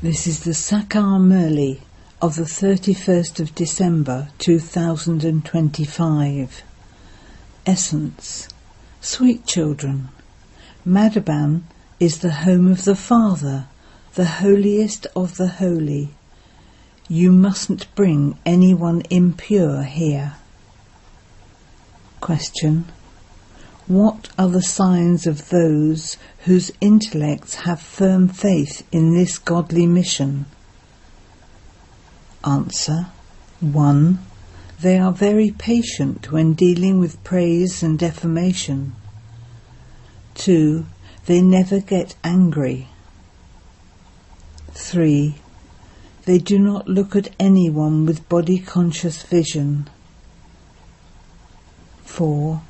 This is the Sakar Murli of the 31st of December 2025. Essence. Sweet children, Madhaban is the home of the Father, the holiest of the holy. You mustn't bring anyone impure here. Question. What are the signs of those whose intellects have firm faith in this godly mission? Answer. 1. They are very patient when dealing with praise and defamation. 2. They never get angry. 3. They do not look at anyone with body-conscious vision. 4.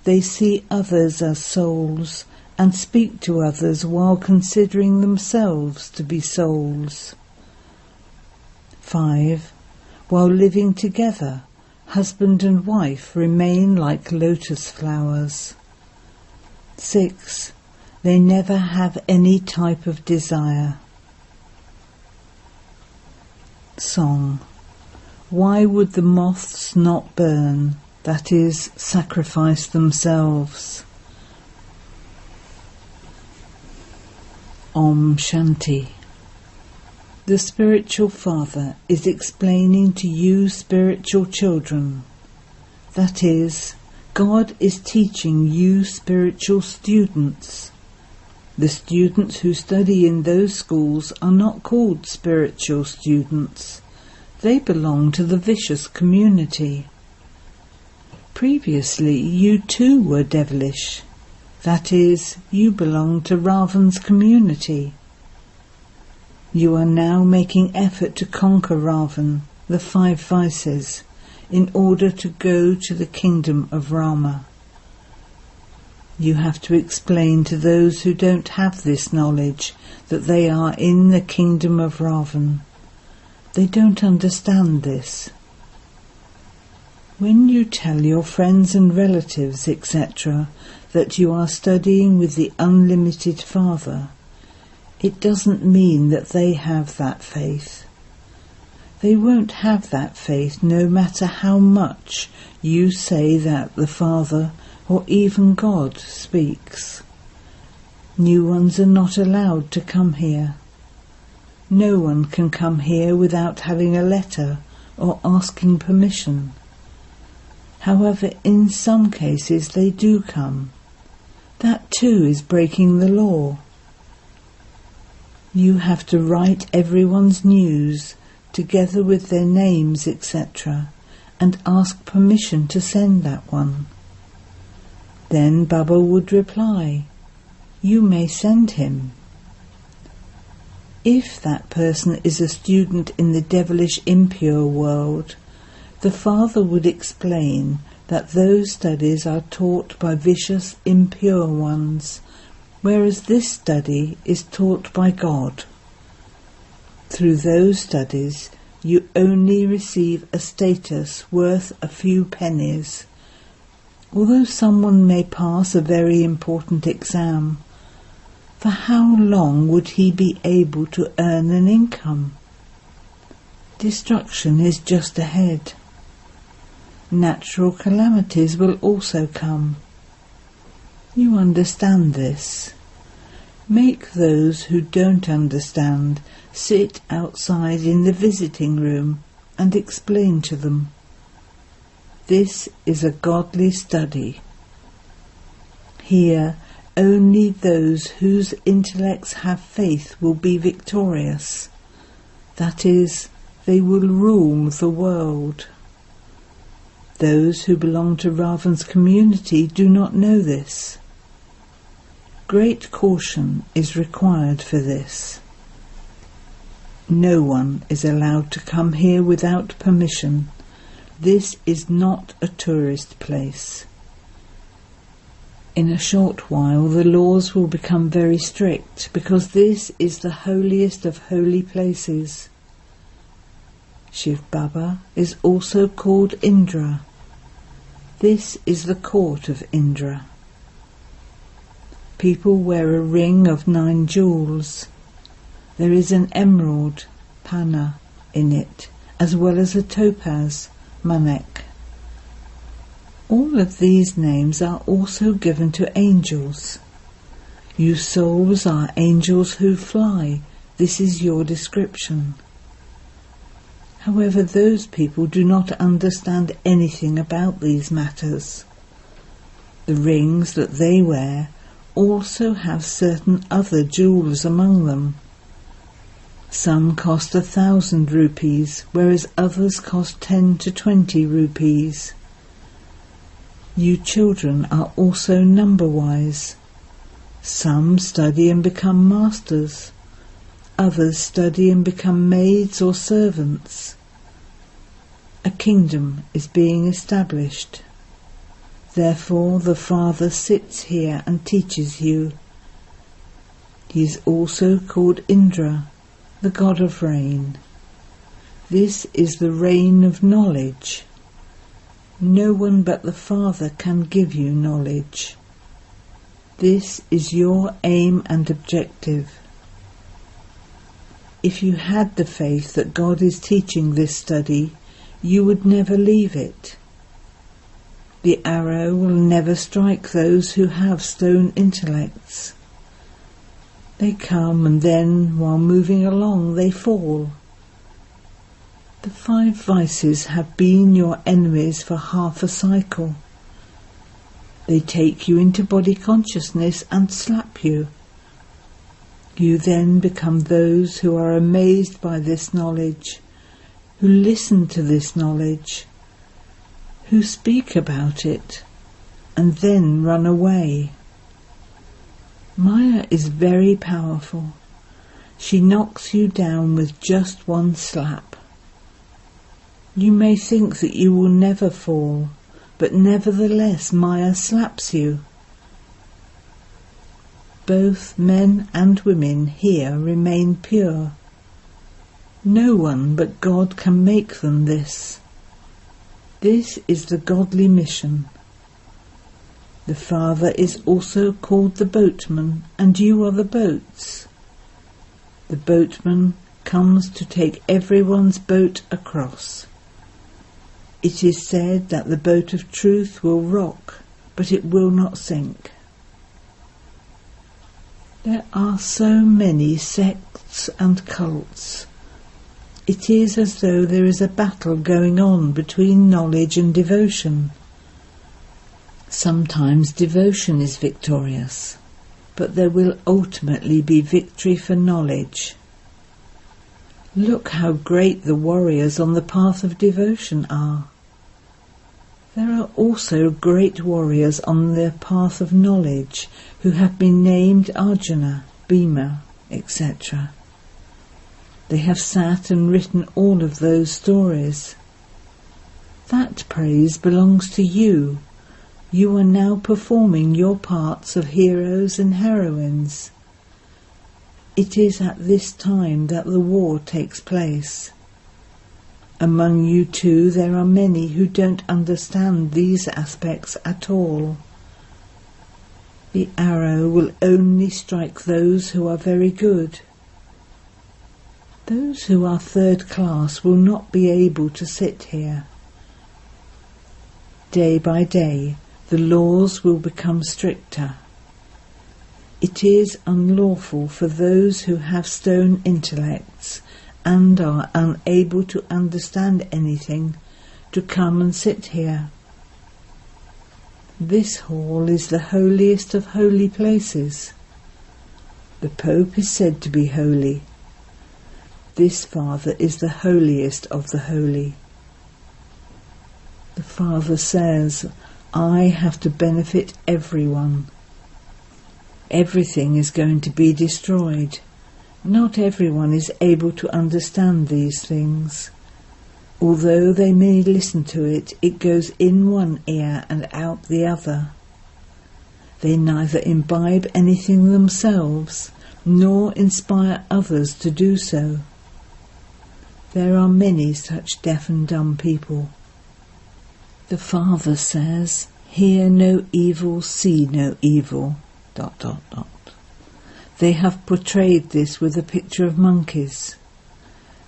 They see others as souls and speak to others while considering themselves to be souls. 5. While living together, husband and wife remain like lotus flowers. 6. They never have any type of desire. Song. Why would the moths not burn, that is, sacrifice themselves? Om Shanti. The spiritual father is explaining to you spiritual children. That is, God is teaching you spiritual students. The students who study in those schools are not called spiritual students. They belong to the vicious community. Previously you too were devilish. That is, you belong to Ravan's community. You are now making effort to conquer Ravan, the 5 vices, in order to go to the kingdom of Rama. You have to explain to those who don't have this knowledge that they are in the kingdom of Ravan. They don't understand this. When you tell your friends and relatives, etc., that you are studying with the unlimited Father, it doesn't mean that they have that faith. They won't have that faith no matter how much you say that the Father or even God speaks. New ones are not allowed to come here. No one can come here without having a letter or asking permission. However, in some cases they do come. That too is breaking the law. You have to write everyone's news, together with their names, etc., and ask permission to send that one. Then Baba would reply, "You may send him." If that person is a student in the devilish impure world, the Father would explain that those studies are taught by vicious impure ones, whereas this study is taught by God. Through those studies you only receive a status worth a few pennies. Although someone may pass a very important exam, for how long would he be able to earn an income? Destruction is just ahead. Natural calamities will also come. You understand this. Make those who don't understand sit outside in the visiting room and explain to them. This is a godly study. Here, only those whose intellects have faith will be victorious. That is, they will rule the world. Those who belong to Ravan's community do not know this. Great caution is required for this. No one is allowed to come here without permission. This is not a tourist place. In a short while the laws will become very strict, because this is the holiest of holy places. Shiv Baba is also called Indra. This is the court of Indra. People wear a ring of 9 jewels. There is an emerald, panna, in it, as well as a topaz, manek. All of these names are also given to angels. You souls are angels who fly. This is your description. However, those people do not understand anything about these matters. The rings that they wear also have certain other jewels among them. Some cost 1,000 rupees, whereas others cost 10 to 20 rupees. You children are also number-wise. Some study and become masters. Others study and become maids or servants. A kingdom is being established. Therefore the Father sits here and teaches you. He is also called Indra, the god of rain. This is the rain of knowledge. No one but the Father can give you knowledge. This is your aim and objective. If you had the faith that God is teaching this study, you would never leave it. The arrow will never strike those who have stone intellects. They come and then, while moving along, they fall. The 5 vices have been your enemies for half a cycle. They take you into body consciousness and slap you. You then become those who are amazed by this knowledge, who listen to this knowledge, who speak about it, and then run away. Maya is very powerful. She knocks you down with just one slap. You may think that you will never fall, but nevertheless Maya slaps you. Both men and women here remain pure. No one but God can make them this. This is the godly mission. The Father is also called the boatman, and you are the boats. The boatman comes to take everyone's boat across. It is said that the boat of truth will rock, but it will not sink. There are so many sects and cults. It is as though there is a battle going on between knowledge and devotion. Sometimes devotion is victorious, but there will ultimately be victory for knowledge. Look how great the warriors on the path of devotion are. There are also great warriors on the path of knowledge who have been named Arjuna, Bhima, etc. They have sat and written all of those stories. That praise belongs to you. You are now performing your parts of heroes and heroines. It is at this time that the war takes place. Among you too there are many who don't understand these aspects at all. The arrow will only strike those who are very good. Those who are third class will not be able to sit here. Day by day, the laws will become stricter. It is unlawful for those who have stone intellects and are unable to understand anything to come and sit here. This hall is the holiest of holy places. The Pope is said to be holy. This Father is the holiest of the holy. The Father says, I have to benefit everyone. Everything is going to be destroyed. Not everyone is able to understand these things. Although they may listen to it, it goes in one ear and out the other. They neither imbibe anything themselves, nor inspire others to do so. There are many such deaf and dumb people. The Father says, hear no evil, see no evil, ... They have portrayed this with a picture of monkeys.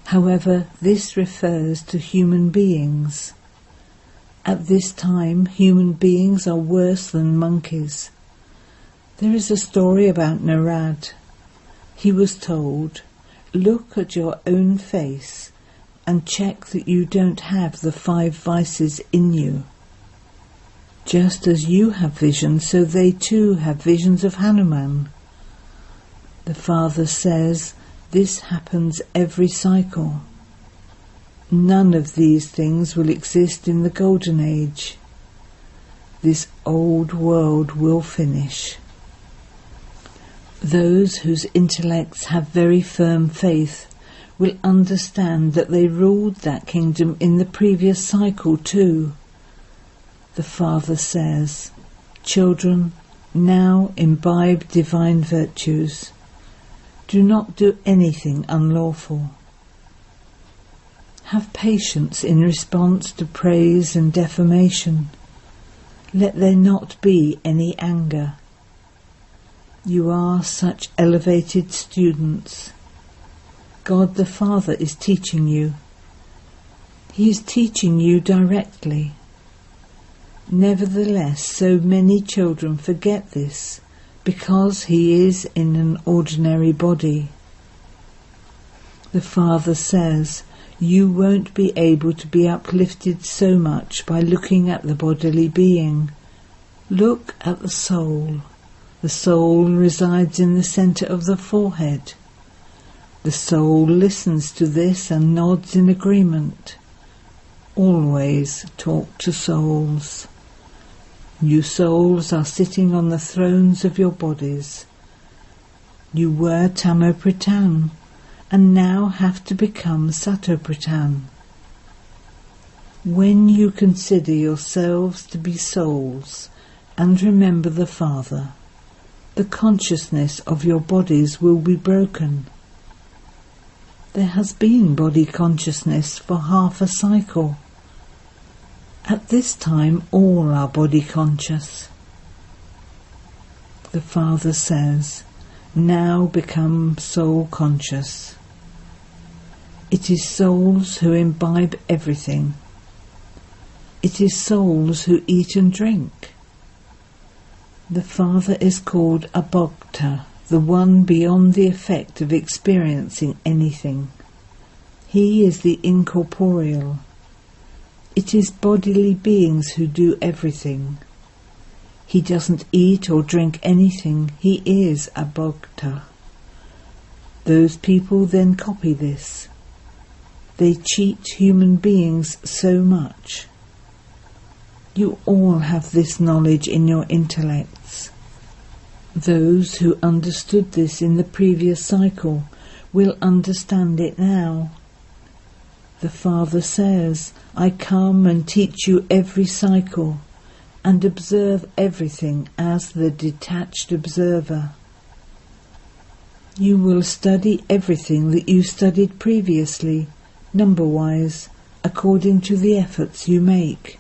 However, this refers to human beings. At this time, human beings are worse than monkeys. There is a story about Narad. He was told, "Look at your own face and check that you don't have the 5 vices in you. Just as you have visions, so they too have visions of Hanuman." The father says, this happens every cycle. None of these things will exist in the golden age. This old world will finish. Those whose intellects have very firm faith will understand that they ruled that kingdom in the previous cycle too. The father says, "Children, now imbibe divine virtues. Do not do anything unlawful. Have patience in response to praise and defamation. Let there not be any anger. You are such elevated students. God the Father is teaching you. He is teaching you directly. Nevertheless, so many children forget this because he is in an ordinary body. The Father says, you won't be able to be uplifted so much by looking at the bodily being. Look at the soul. The soul resides in the centre of the forehead. The soul listens to this and nods in agreement. Always talk to souls. You souls are sitting on the thrones of your bodies. You were Tamopritan and now have to become Satopritan. When you consider yourselves to be souls and remember the Father, the consciousness of your bodies will be broken. There has been body consciousness for half a cycle. At this time all are body conscious. The Father says, now become soul conscious. It is souls who imbibe everything. It is souls who eat and drink. The Father is called a Bhakta, the one beyond the effect of experiencing anything. He is the incorporeal. It is bodily beings who do everything. He doesn't eat or drink anything. He is a Bhakta. Those people then copy this. They cheat human beings so much. You all have this knowledge in your intellects. Those who understood this in the previous cycle will understand it now. The Father says, I come and teach you every cycle and observe everything as the detached observer. You will study everything that you studied previously, number-wise, according to the efforts you make.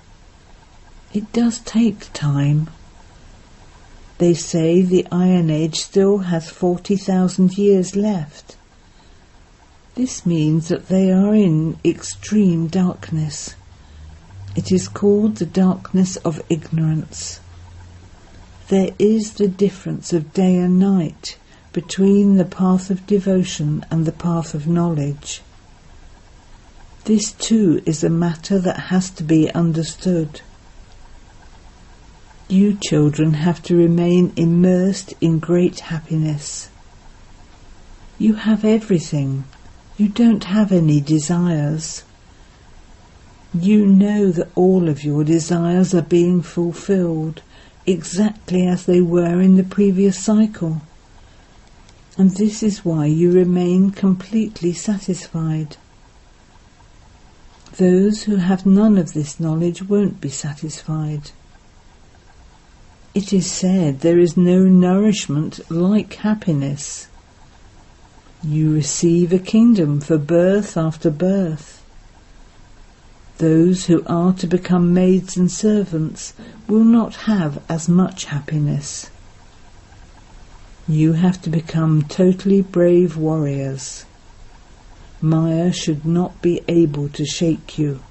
It does take time. They say the Iron Age still has 40,000 years left. This means that they are in extreme darkness. It is called the darkness of ignorance. There is the difference of day and night between the path of devotion and the path of knowledge. This too is a matter that has to be understood. You children have to remain immersed in great happiness. You have everything. You don't have any desires. You know that all of your desires are being fulfilled exactly as they were in the previous cycle. And this is why you remain completely satisfied. Those who have none of this knowledge won't be satisfied. It is said there is no nourishment like happiness. You receive a kingdom for birth after birth. Those who are to become maids and servants will not have as much happiness. You have to become totally brave warriors. Maya should not be able to shake you.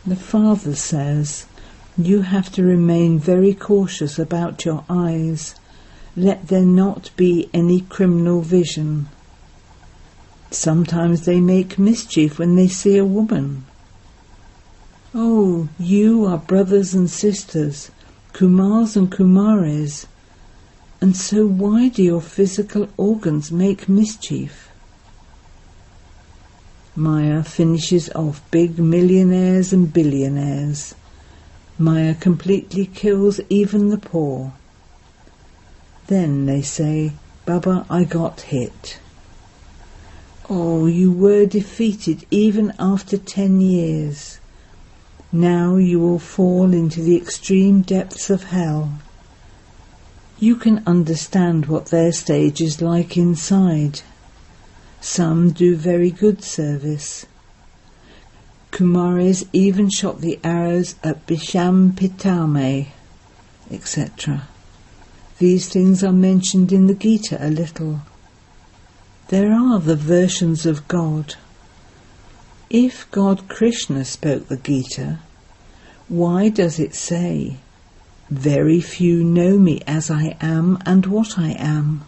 The Father says, you have to remain very cautious about your eyes. Let there not be any criminal vision. Sometimes they make mischief when they see a woman. Oh, you are brothers and sisters, Kumars and Kumaris, and so why do your physical organs make mischief? Maya finishes off big millionaires and billionaires. Maya completely kills even the poor. Then they say, Baba, I got hit. Oh, you were defeated even after 10 years. Now you will fall into the extreme depths of hell. You can understand what their stage is like inside. Some do very good service. Kumaris even shot the arrows at Bisham Pitame, etc. These things are mentioned in the Gita a little. There are the versions of God. If God Krishna spoke the Gita, why does it say, very few know me as I am and what I am?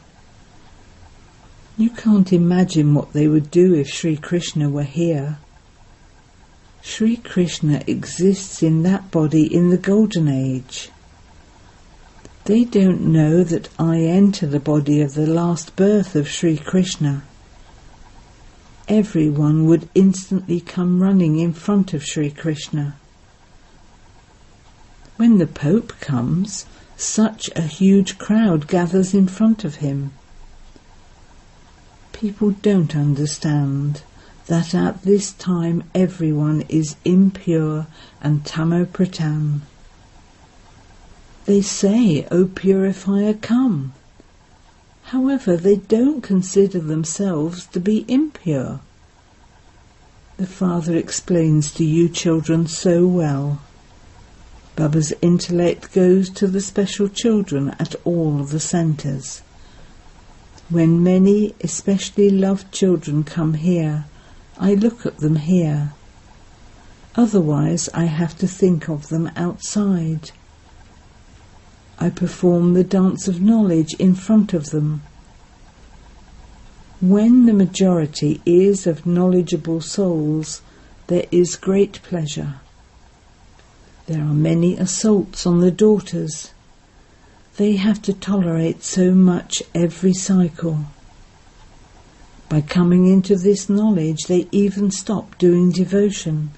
You can't imagine what they would do if Sri Krishna were here. Sri Krishna exists in that body in the Golden Age. They don't know that I enter the body of the last birth of Sri Krishna. Everyone would instantly come running in front of Sri Krishna. When the Pope comes, such a huge crowd gathers in front of him. People don't understand that at this time everyone is impure and tamo-pratan. They say, O purifier, come. However, they don't consider themselves to be impure. The Father explains to you children so well. Baba's intellect goes to the special children at all the centres. When many, especially loved children come here, I look at them here. Otherwise I have to think of them outside. I perform the dance of knowledge in front of them. When the majority is of knowledgeable souls, there is great pleasure. There are many assaults on the daughters. They have to tolerate so much every cycle. By coming into this knowledge, they even stop doing devotion.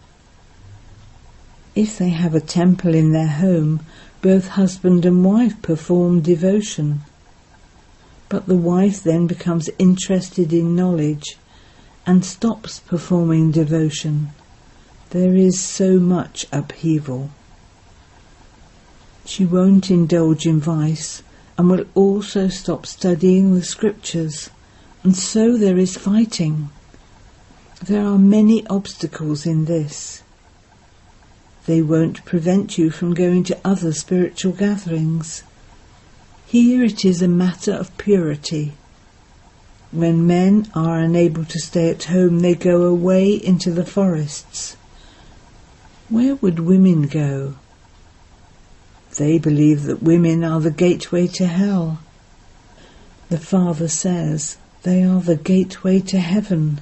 If they have a temple in their home, both husband and wife perform devotion. But the wife then becomes interested in knowledge and stops performing devotion. There is so much upheaval. She won't indulge in vice and will also stop studying the scriptures, and so there is fighting. There are many obstacles in this. They won't prevent you from going to other spiritual gatherings. Here it is a matter of purity. When men are unable to stay at home, they go away into the forests. Where would women go? They believe that women are the gateway to hell. The Father says, they are the gateway to heaven.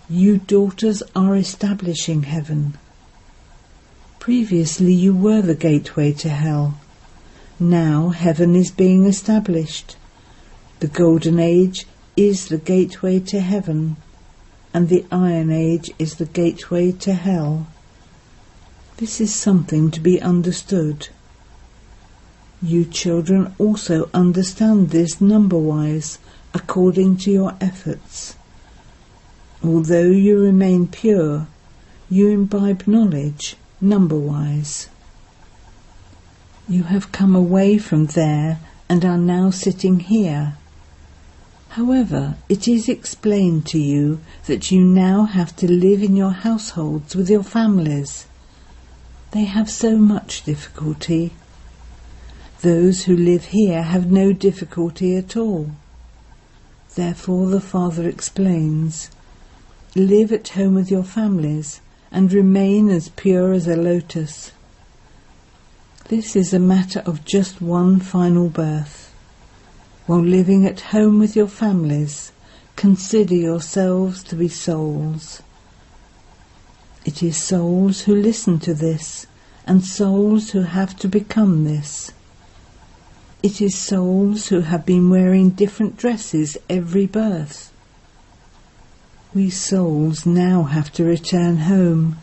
You daughters are establishing heaven. Previously you were the gateway to hell. Now heaven is being established. The Golden Age is the gateway to heaven, and the Iron Age is the gateway to hell. This is something to be understood. You children also understand this number-wise, according to your efforts. Although you remain pure, you imbibe knowledge, number-wise. You have come away from there and are now sitting here. However, it is explained to you that you now have to live in your households with your families. They have so much difficulty. Those who live here have no difficulty at all. Therefore the Father explains, live at home with your families and remain as pure as a lotus. This is a matter of just one final birth. While living at home with your families, consider yourselves to be souls. It is souls who listen to this, and souls who have to become this. It is souls who have been wearing different dresses every birth. We souls now have to return home.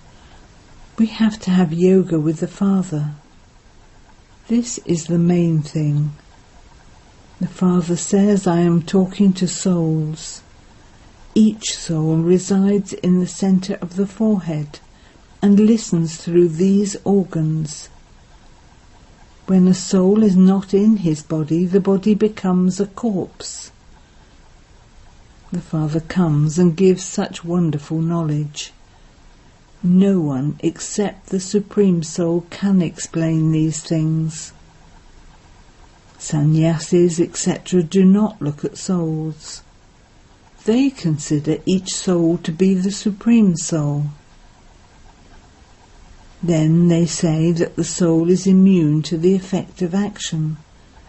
We have to have yoga with the Father. This is the main thing. The Father says, I am talking to souls. Each soul resides in the centre of the forehead and listens through these organs. When a soul is not in his body, the body becomes a corpse. The Father comes and gives such wonderful knowledge. No one except the Supreme Soul can explain these things. Sannyasis, etc. do not look at souls. They consider each soul to be the Supreme Soul. Then they say that the soul is immune to the effect of action,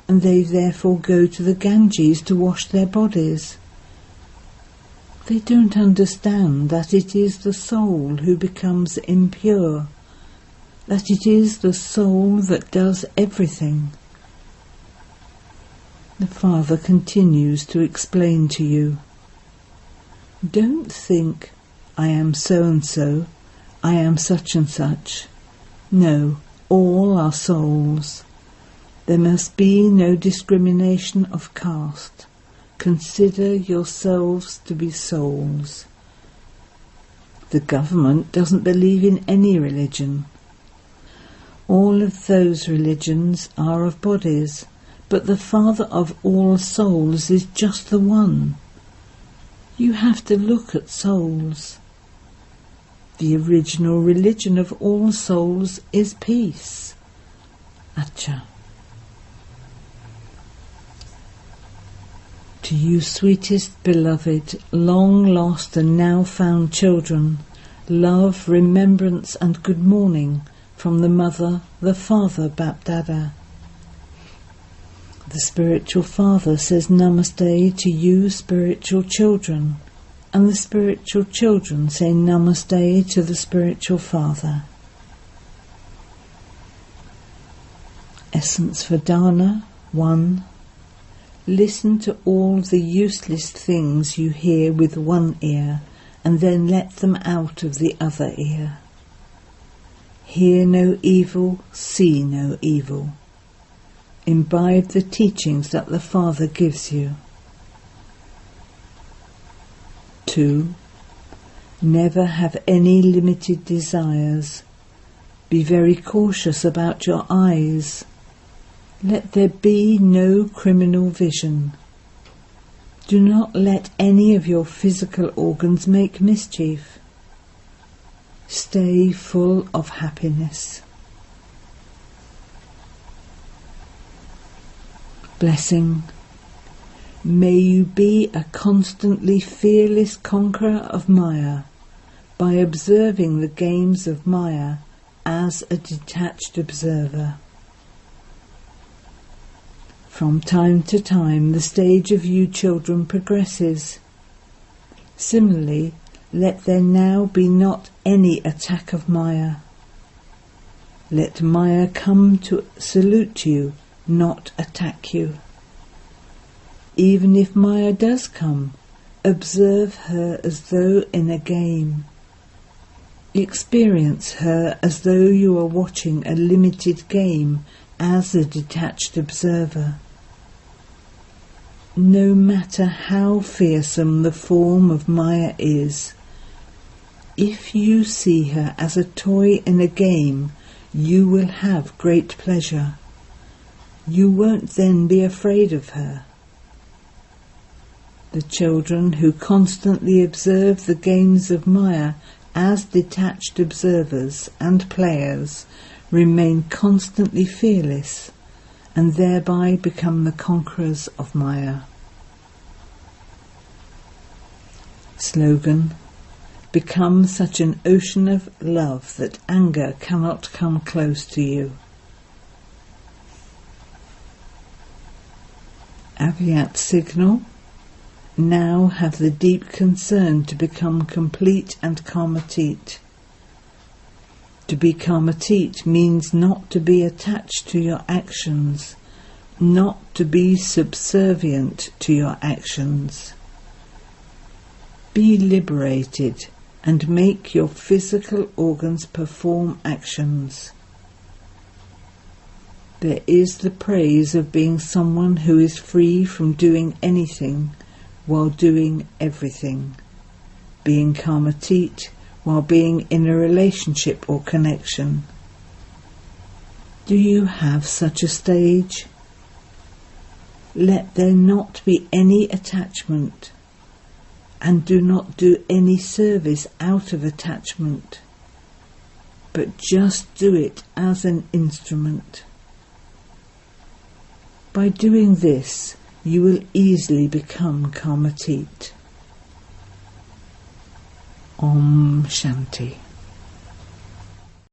and they therefore go to the Ganges to wash their bodies. They don't understand that it is the soul who becomes impure, that it is the soul that does everything. The Father continues to explain to you. Don't think, I am so-and-so, I am such and such. No, all are souls. There must be no discrimination of caste. Consider yourselves to be souls. The government doesn't believe in any religion. All of those religions are of bodies, but the Father of all souls is just the one. You have to look at souls. The original religion of all souls is peace. Acha. To you, sweetest beloved, long lost and now found children, love, remembrance and good morning from the Mother, the Father, Bapdada. The Spiritual Father says Namaste to you, spiritual children, and the spiritual children say Namaste to the Spiritual Father. Essence for Dana 1. Listen to all the useless things you hear with one ear, and then let them out of the other ear. Hear no evil, see no evil. Imbibe the teachings that the Father gives you. 2. Never have any limited desires. Be very cautious about your eyes. Let there be no criminal vision. Do not let any of your physical organs make mischief. Stay full of happiness. Blessing. May you be a constantly fearless conqueror of Maya by observing the games of Maya as a detached observer. From time to time, the stage of you children progresses. Similarly, let there now be not any attack of Maya. Let Maya come to salute you, not attack you. Even if Maya does come, observe her as though in a game. Experience her as though you are watching a limited game as a detached observer. No matter how fearsome the form of Maya is, if you see her as a toy in a game, you will have great pleasure. You won't then be afraid of her. The children who constantly observe the games of Maya as detached observers and players remain constantly fearless and thereby become the conquerors of Maya. Slogan: become such an ocean of love that anger cannot come close to you. Avyat signal: now have the deep concern to become complete and karmatit. To be karmatit means not to be attached to your actions, not to be subservient to your actions. Be liberated and make your physical organs perform actions. There is the praise of being someone who is free from doing anything while doing everything, being karmatit while being in a relationship or connection. Do you have such a stage? Let there not be any attachment, and do not do any service out of attachment, but just do it as an instrument. By doing this, you will easily become karmatit. Om Shanti.